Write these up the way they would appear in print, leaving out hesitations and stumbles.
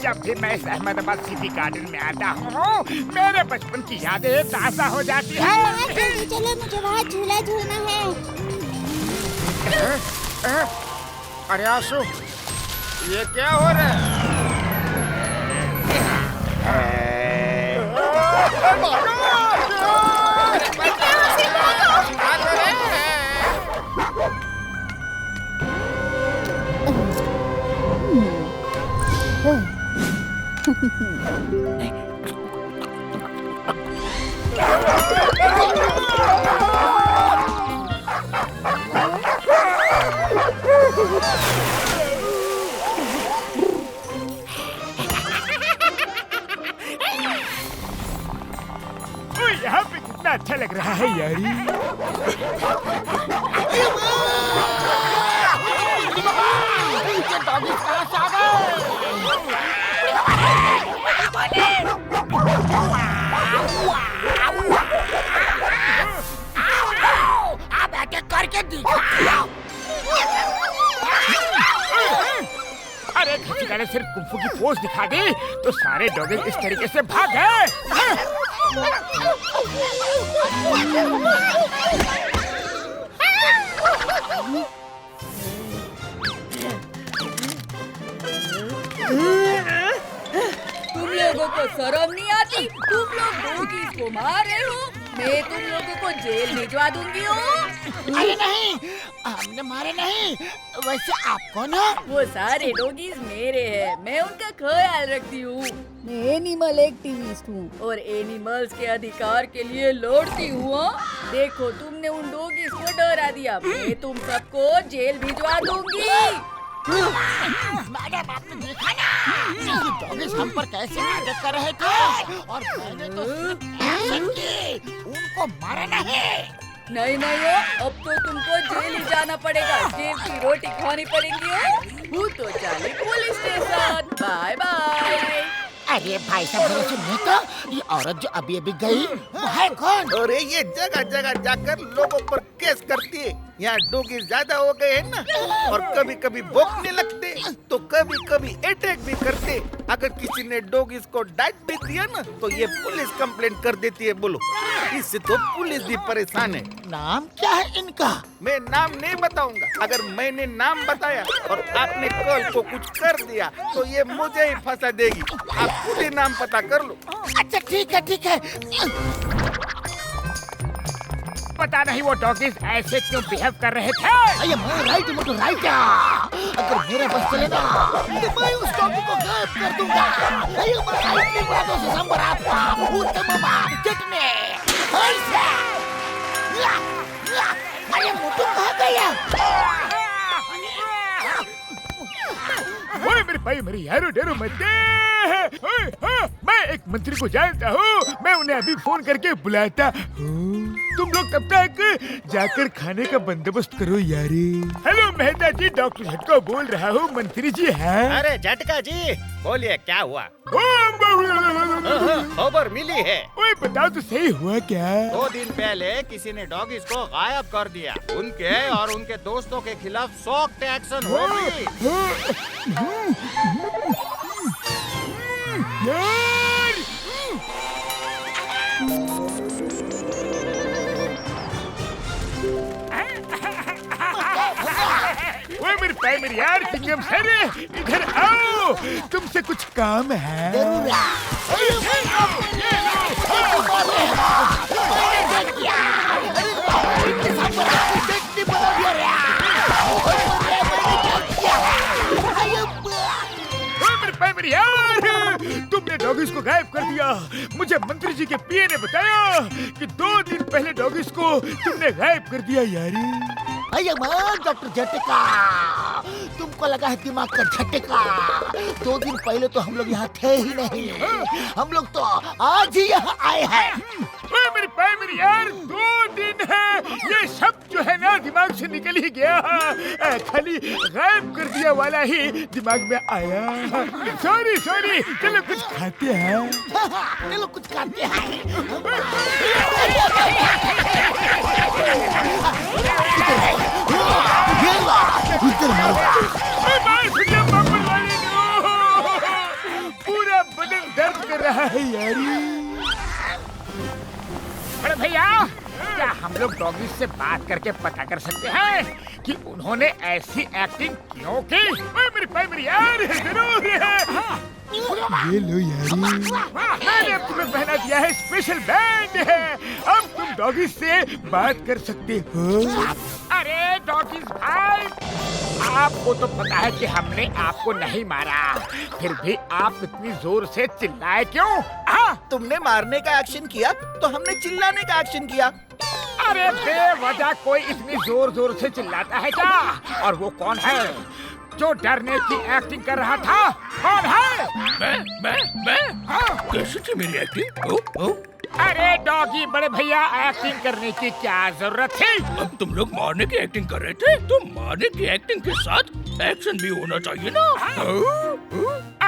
जब भी मैं इस अहमदाबाद सिटी गार्डन में आता हूँ मेरे बचपन की यादें ताज़ा हो जाती है। जल्दी चलो, मुझे वहाँ झूला झूलना है। अरे आशु, ये क्या हो रहा है? यहाँ पे कितना अच्छा लग रहा है यारी। आप ऐसे करके दिखाओ। अरे खचीला ने सिर्फ कुंफू की पोज दिखा दी तो सारे डॉगी इस तरीके से भाग गए। तुम लोगों को शर्म नहीं आती? तुम लोग डॉगीज को मार रहे हो। मैं तुम लोगों को जेल भिजवा दूंगी। अरे नहीं, हमने मारे नहीं। वैसे आपको ना, वो सारे डॉगीज मेरे हैं, मैं उनका ख्याल रखती हूँ। मैं एनिमल एक्टिविस्ट हूँ और एनिमल्स के अधिकार के लिए लड़ती हूँ। देखो, तुमने उन डॉगीज को डरा दिया, मैं तुम सबको जेल भिजवा दूंगी। मैडम आपने देखा ना, ये डॉगीज हम पर कैसे नाटक कर रहे थे और मैंने तो सिर्फ एक्शन की, उनको मारा नहीं। नहीं अब तो तुमको जेल ही जाना पड़ेगा। जेल की रोटी खानी पड़ेगी। वो तो चले पुलिस स्टेशन। Bye bye. अरे भाई साहब, मेरे सुनिए तो, ये औरत जो अभी अभी गई वो है कौन? अरे ये जगह जगह जाकर लोगों पर केस करती है। यहाँ डॉगी ज्यादा हो गए हैं ना, और कभी कभी भौंकने लगते, तो कभी कभी अटैक भी करते। अगर किसी ने डॉगीज को डांट भी दिया ना तो ये पुलिस कंप्लेंट कर देती है। बोलो, इससे तो पुलिस भी परेशान है। नाम क्या है इनका? मैं नाम नहीं बताऊंगा। अगर मैंने नाम बताया और आपने कल को कुछ कर दिया तो ये मुझे ही फंसा देगी। आप खुद ही नाम पता कर लो। अच्छा ठीक है ठीक है। पता नहीं वो डॉगीज ऐसे क्यों बिहेव कर रहे थे। अरे मैं राइट मोटो राइट। अगर मेरे बस चले ना तो मैं उस डॉगी को गायब कर दूंगा। अरे मैं राइट में बातों से संबर आपका उत्तम चटने। अरे मोटो कहाँ गया? ओए मेरे भाई, मेरी यारो डरो मत दे। मैं एक मंत्री को जानता हूँ, मैं उन्हें अभी फोन करके बुलाता हूँ। तुम लोग तब तक जाकर खाने का बंदोबस्त करो यारी। हेलो मेहता जी, डॉक्टर झटका बोल रहा हूँ। मंत्री जी है? अरे झटका जी, बोलिए क्या हुआ? खबर मिली है। ओए बताओ तो सही, हुआ क्या? 2 दिन पहले किसी ने डॉगीज को गायब कर दिया। उनके और उनके दोस्तों के खिलाफ सख्त एक्शन होगी। ओए मेरे प्राइमरी यार, चिंगम सर इधर आओ, तुमसे कुछ काम है। तुमने डॉगीज को गायब कर दिया। मुझे मंत्री जी के पीए ने बताया कि 2 दिन पहले डॉगीज को तुमने गायब कर दिया यारी। अरे डॉक्टर झटका, तुमको लगा है दिमाग का झटका। 2 दिन पहले तो हम लोग यहाँ थे ही नहीं, हम लोग तो आज ही यहाँ आए हैं। मेरी प्राइमरी यार, 2 दिन है, ये सब जो है ना दिमाग से निकल ही गया। खाली गायब कर दिया वाला ही दिमाग में आया। सॉरी, चलो कुछ खाते हैं। चलो कुछ खाते हैं। भैया, क्या हम लोग डॉगी से बात करके पता कर सकते हैं कि उन्होंने ऐसी एक्टिंग क्यों की? ओए मेरी भाई मेरी यार, जरूर है। ये लो यार, मैंने अब तुम्हें पहना दिया है स्पेशल बैंड है। अब तुम डॉगी से बात कर सकते हो। अरे डॉगी भाई, आपको तो पता है कि हमने आपको नहीं मारा, फिर भी आप इतनी जोर से चिल्लाए क्यों? तुमने मारने का एक्शन किया तो हमने चिल्लाने का एक्शन किया। अरे बेवजह कोई इतनी जोर जोर से चिल्लाता है क्या? और वो कौन है जो डरने की एक्टिंग कर रहा था? कौन है? मैं? कैसी थी मेरी एक्टिंग? अरे डॉगी बड़े भैया, एक्टिंग करने की क्या जरूरत थी? अब तुम लोग मारने की एक्टिंग कर रहे थे, तो मारने की एक्टिंग के साथ एक्शन भी होना चाहिए ना।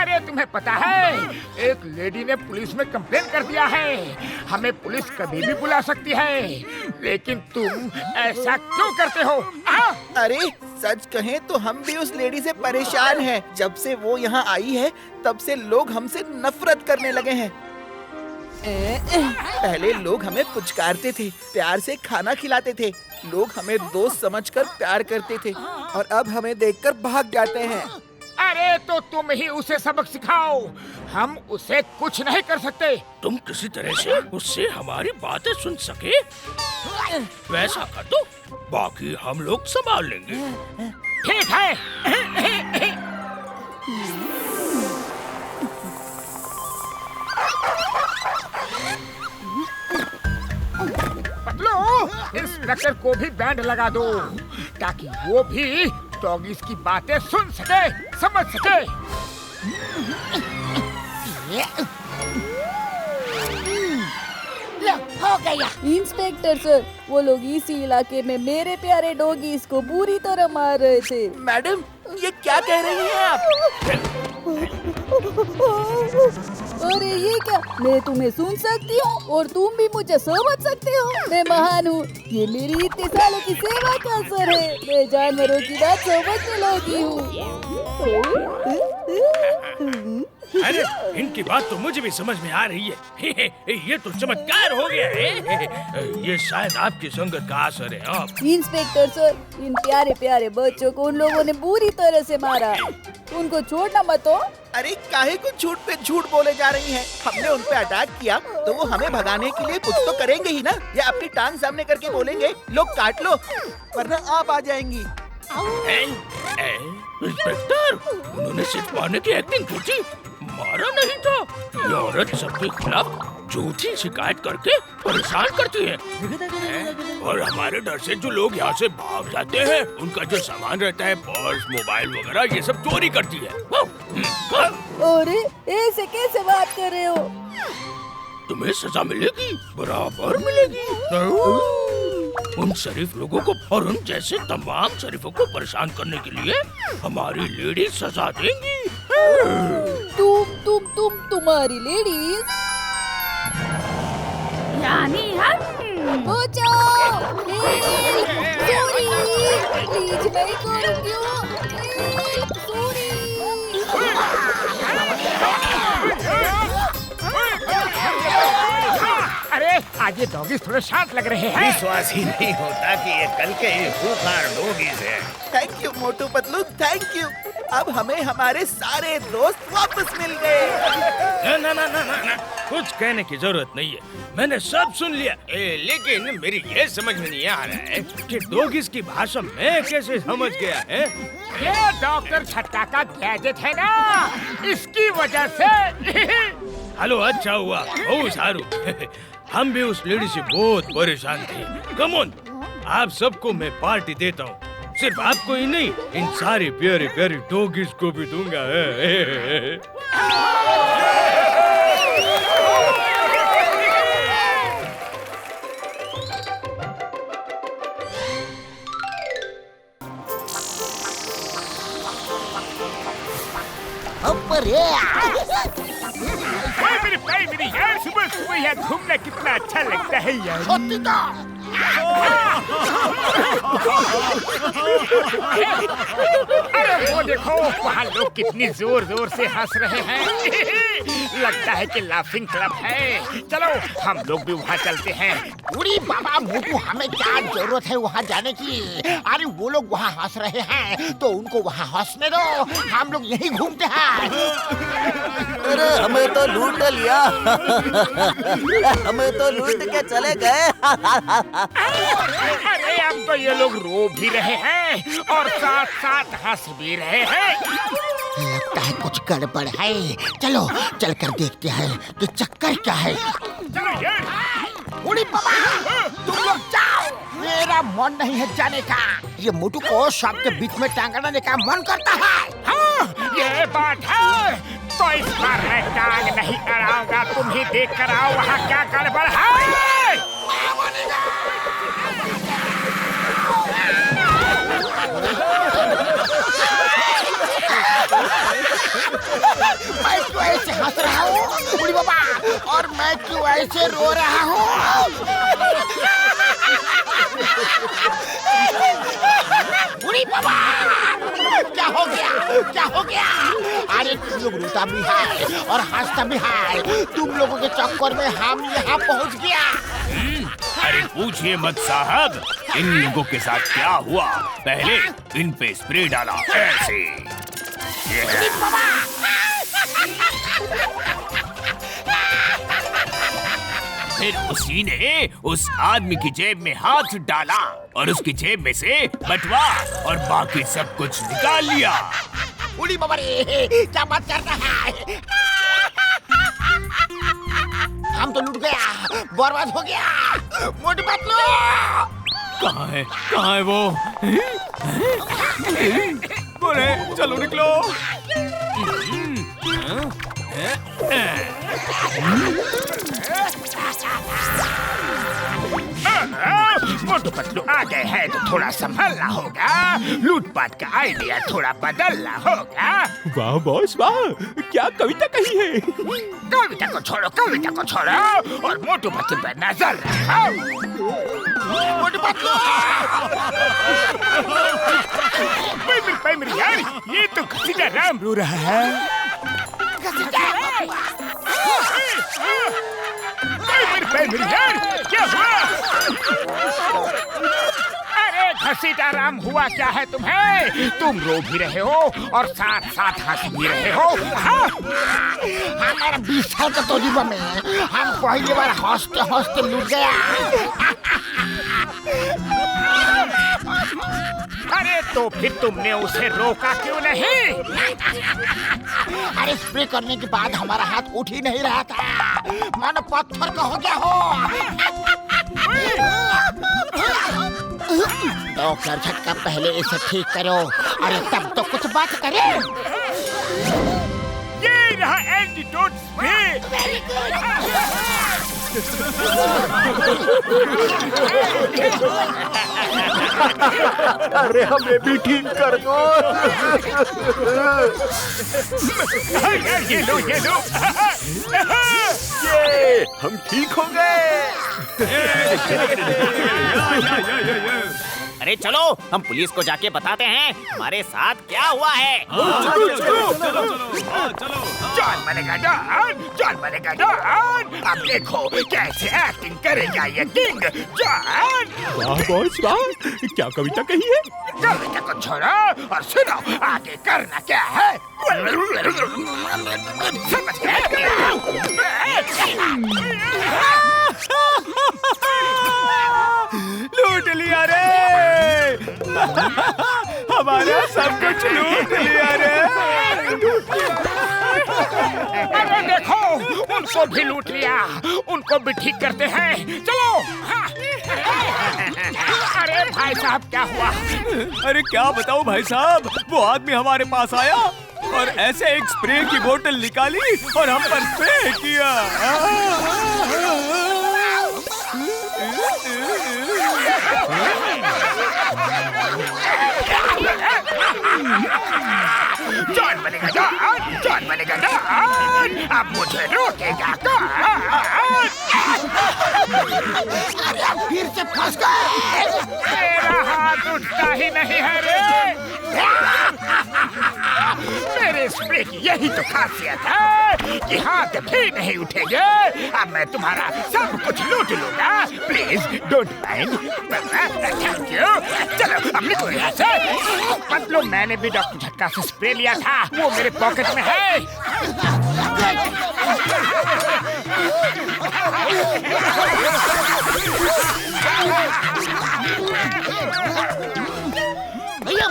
अरे तुम्हें पता है, एक लेडी ने पुलिस में कंप्लेन कर दिया है। हमें पुलिस कभी भी बुला सकती है, लेकिन तुम ऐसा क्यों करते हो? अरे सच कहें तो हम भी उस लेडी से परेशान हैं। जब से वो यहाँ आई है तब से लोग हमसे नफरत करने लगे हैं। पहले लोग हमें पुचकारते थे, प्यार से खाना खिलाते थे, लोग हमें दोस्त समझकर प्यार करते थे, और अब हमें देखकर भाग जाते हैं। अरे तो तुम ही उसे सबक सिखाओ, हम उसे कुछ नहीं कर सकते। तुम किसी तरह से उससे हमारी बातें सुन सके वैसा कर दो, बाकी हम लोग संभाल लेंगे। ठीक है। पतलू, इंस्पेक्टर को भी बैंड लगा दो, ताकि वो भी डॉगीज की बातें सुन सके, समझ सके। लो, हो गया। इंस्पेक्टर सर, वो लोग इसी इलाके में मेरे प्यारे डॉगीज को बुरी तरह मार रहे थे। मैडम, ये क्या कह रही हैं आप? अरे ये क्या, मैं तुम्हें सुन सकती हूँ और तुम भी मुझे समझ सकते हो। मैं महान हूँ, ये मेरी इतने सालों की सेवा का असर है। मैं जानवरों की बात समझने लगी हूँ। अरे इनकी बात तो मुझे भी समझ में आ रही है। ये तो चमत्कार हो गया है। ये शायद आपकी संगत का असर है। आप इंस्पेक्टर सर, इन प्यारे प्यारे बच्चों को उन लोगों ने बुरी तरह से मारा, उनको छोड़ना मत हो। अरे काहे को झूठ पे झूठ बोले जा रही हैं? हमने उन पे अटैक किया तो वो हमें भगाने के लिए कुछ तो करेंगे ही ना, या अपनी टांग सामने करके बोलेंगे लो काट लो, वरना आप आ जाएंगी। इंस्पेक्टर, उन्होंने सिर्फ मारने की एक्टिंग की थी, मारा नहीं था। ये औरत सबके खिलाफ झूठी शिकायत करके परेशान करती है, और हमारे डर से जो लोग यहाँ से भाग जाते हैं, उनका जो सामान रहता है, पर्स, मोबाइल वगैरह, ये सब चोरी करती है। अरे ऐसे कैसे बात कर रहे हो? तुम्हें सजा मिलेगी, बराबर मिलेगी। उन शरीफ लोगों को और उन जैसे तमाम शरीफों को परेशान करने के लिए हमारी लेडी सजा देंगी। तुम्हारी लेडीज यानी हम? बचाओ! सॉरी, प्लीज नहीं करूँगी। सॉरी। अरे आज ये डॉगीज थोड़े शांत लग रहे हैं। विश्वास ही नहीं होता कि ये कल के ही खूंखार डॉगीज हैं। Thank you Motu Patlu, thank you. अब हमें हमारे सारे दोस्त वापस मिल गए। ना, कुछ कहने की जरूरत नहीं है, मैंने सब सुन लिया। लेकिन मेरी ये समझ में नहीं आ रहा है कि डॉगीज की भाषा मैं कैसे समझ गया है। ये डॉक्टर छट्टा का गैजेट है ना, इसकी वजह से। हेलो, अच्छा हुआ, बहुत सारू। हम भी उस लेडी से बहुत परेशान थे। कम ऑन, आप सबको मैं पार्टी देता हूँ, सिर्फ आपको ही नहीं, इन सारे प्यारे प्यारे डॉगीज को भी दूंगा। अरे मेरी यार, सुबह सुबह यहाँ घूमना कितना अच्छा लगता है यार। अरे वो देखो, वहाँ लोग कितनी जोर जोर से हंस रहे हैं। लगता है कि लाफिंग क्लब है। चलो हम लोग भी वहाँ चलते हैं। उड़ी बाबा मोटू, हमें क्या जरूरत है वहाँ जाने की? अरे वो लोग वहाँ हंस रहे हैं तो उनको वहाँ हंसने दो, हम लोग यहीं घूमते हैं। अरे हमें तो लूट लिया। हमें तो लूट के चले गए। अरे अब तो ये लोग रो भी रहे हैं और साथ साथ हंस भी रहे हैं। लगता है कुछ गड़बड़ है। चलो चल कर देखते हैं कि चक्कर क्या है। चलो यार। उड़ी बाबा, तुम लोग जाओ, मेरा मन नहीं है जाने का। ये मोटू को शॉप के बीच में टांगने का मन करता है। हाँ, ये बात है। तो इस बार मैं टांग नहीं अड़ाऊंगा, तुम ही देख कर आओ वहाँ क्या गड़बड़ है। मैं क्यों ऐसे हंस रहा हूँ उड़ी बाबा, और मैं क्यों ऐसे रो रहा हूँ? उड़ी बाबा, क्या हो गया? क्या हो गया? अरे तुम लोग रोता भी है और हंसता भी है। तुम लोगों के चक्कर में हम यहाँ पहुँच गया। अरे पूछिए मत साहब, इन लोगों के साथ क्या हुआ? पहले इन पे स्प्रे डाला ऐसे। फिर उसी ने उस आदमी की जेब में हाथ डाला और उसकी जेब में से बटुआ और बाकी सब कुछ निकाल लिया। उड़ी बाबा रे, क्या बात कर रहा है? हम तो लूट गया, बर्बाद हो गया। मोटू पतलू, कहाँ है? कहाँ है वो? बोले चलो निकलो। मोटू पतलू आ गए हैं तो थोड़ा संभलना होगा। लूटपाट का आइडिया थोड़ा बदलना होगा। वाह बॉस वाह, क्या कविता कही है। कविता को छोड़ो, कविता को छोड़ो और मोटू पतलू पर नजर रखो। मोटू पतलू, मेरी यार, ये तो घसीटा राम रो रहा है। मेरी यार, क्या हुआ? अरे घसीटा राम, हुआ क्या है तुम्हें? तुम रो भी रहे हो और साथ साथ हंस भी रहे हो। हाँ? हमारा 20 साल का तजुर्बा में हम पहली बार हंसते हंसते लूट गया। अरे तो फिर तुमने उसे रोका क्यों नहीं? अरे स्प्रे करने के बाद हमारा हाथ उठ ही नहीं रहा था, मानो पत्थर का हो गया हो। डॉक्टर झटका पहले इसे ठीक करो, अरे तब तो कुछ बात करे। ये रहा एंटीडोट स्प्रे। अरे हमें भी ठीक कर दो। ये लो, ये लो। ये हम ठीक हो गए। अरे चलो हम पुलिस को जाके बताते हैं हमारे साथ क्या हुआ है। जॉन बनेगा डॉन, जॉन बनेगा डॉन। अब देखो कैसे एक्टिंग करेगा ये किंग जॉन। वाह बॉस वाह, क्या कविता कही है। कविता को छोड़ो और सुनो आगे करना क्या है। समझ गए? लूट लिया रे। हमारा सब कुछ लूट लिया रे। अरे देखो, उनको भी लूट लिया, उनको भी ठीक करते हैं। चलो। हाँ। अरे भाई साहब, क्या हुआ? अरे क्या बताऊं भाई साहब, वो आदमी हमारे पास आया और ऐसे एक स्प्रे की बोतल निकाली और हम पर स्प्रे किया। जॉन बनेगा डॉन, जॉन बनेगा डॉन। अब मुझे रोकेगा कौन? अरे हम फिर से फंस गए। मेरा हाथ उठता ही नहीं है रे। मेरे स्प्रे की यही तो खासियत है कि हाथ भी नहीं उठेंगे। अब मैं तुम्हारा सब कुछ लूट लूंगा। Please don't mind. Thank you. चलो अब निकलो यहाँ से। मतलब मैंने भी डॉक्टर झटका से स्प्रे लिया था, वो मेरे पॉकेट में है। भैया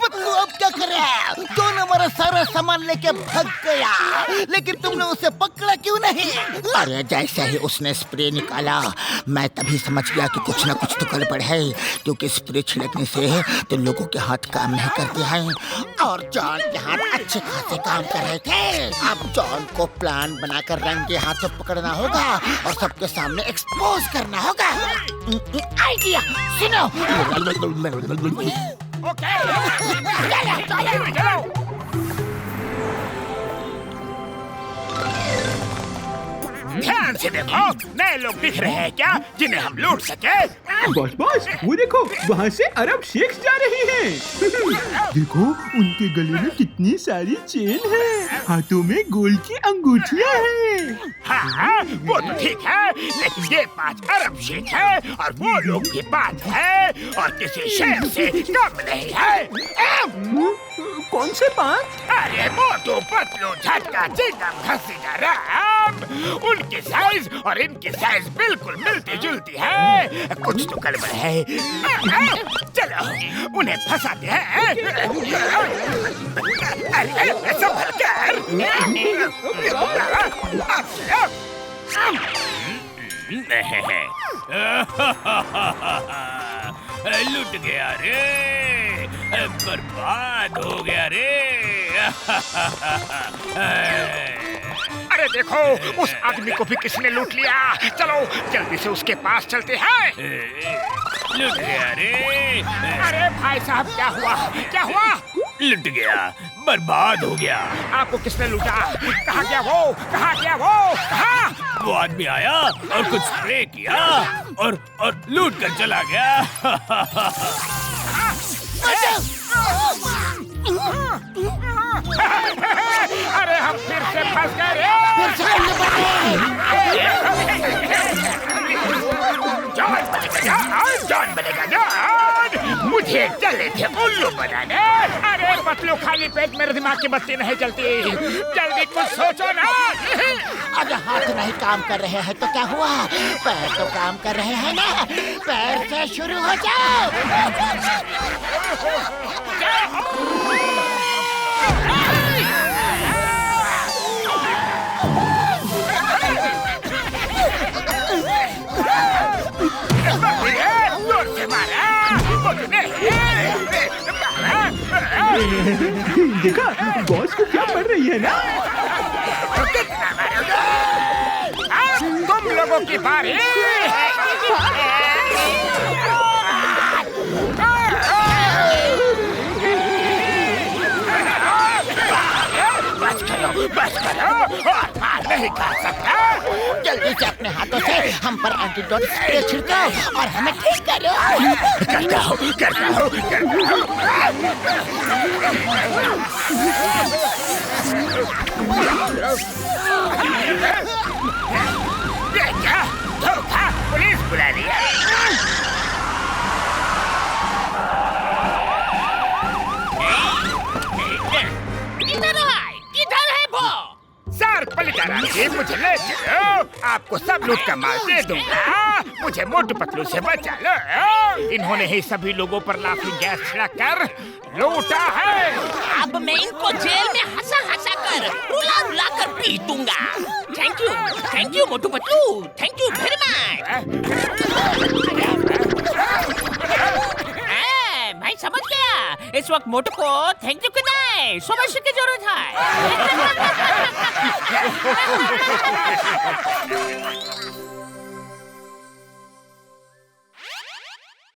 पतलू अब क्या कर रहा है? कौन हमारा सारा सामान लेके भाग गया, लेकिन तुमने उसे पकड़ा क्यों नहीं? अरे जैसे ही उसने स्प्रे निकाला मैं तभी समझ गया कि कुछ ना कुछ तो गड़बड़ है, क्योंकि स्प्रे छिड़कने से तो लोगों के हाथ काम नहीं करते हैं और जॉन के हाथ अच्छे खासे काम कर रहे थे। अब जॉन को प्लान बनाकर रंगे हाथों पकड़ना होगा और सबके सामने एक्सपोज करना होगा। आइडिया सुनो। ध्यान से देखो, नए लोग दिख रहे हैं क्या जिन्हें हम लूट सके? बॉस बॉस वो देखो, वहाँ से अरब शेख्स जा रही हैं। देखो उनके गले में कितनी सारी चेन है, हाथों में गोल्ड की अंगूठियाँ हैं। हाँ, वो तो ठीक है, लेकिन ये 5 अरब शेख है और वो लोग भी 5 है और किसी शेख से कम नहीं है। कौन से 5? अरे मोटू पतलू झटका चिंगम घसीटा राम, उनकी साइज और इनकी साइज बिल्कुल मिलती जुलती है। कुछ तो गड़बड़ है। चलो उन्हें फंसाते हैं। अरे संभल कर। लुट गया रे, बर्बाद हो गया रे। अरे देखो, उस आदमी को भी किसने लूट लिया। चलो जल्दी से उसके पास चलते हैं। लुट गया रे। अरे भाई साहब क्या हुआ, क्या हुआ? लुट गया, बर्बाद हो गया। आपको किसने लूटा? कहाँ गया वो, कहाँ गया वो, कहाँ? वो आदमी आया और कुछ स्प्रे किया और लूट कर चला गया। अरे हम फिर से फंस गए रे। जॉन बनेगा जॉन। मुझे चले थे उल्लू बनाने। अरे पतलू खाली पेट मेरे दिमाग की बत्ती नहीं चलती। जल्दी कुछ सोचो ना। अगर हाथ नहीं काम कर रहे हैं तो क्या हुआ, पैर तो काम कर रहे हैं ना। पैर से शुरू हो जाओ। देखा बॉस को क्या पड़ रही है ना। तुम लोगों की बारी। बस करो और मार नहीं खा सकता। जल्दी से अपने हाथों से हम पर एंटीडोट स्प्रे छिड़को और हमें ठीक करो। करता हूँ। ये क्या धोखा, पुलिस बुला लिया। किधर है वो? सर पलिटारा जी मुझे ले चलो, आपको सब लूट का माल दे दूंगा। मुझे मोटू पतलू से बचा लो। इन्होंने ही सभी लोगों पर लाफिंग गैस छिड़क कर लूटा है। अब मैं इनको जेल में हंसा कर रुला कर पीटूंगा। Thank you Motu Patlu, thank you very much. मैं समझ गया, इस वक्त मोटू को थैंक यू कहना है, समझ की जरूरत है।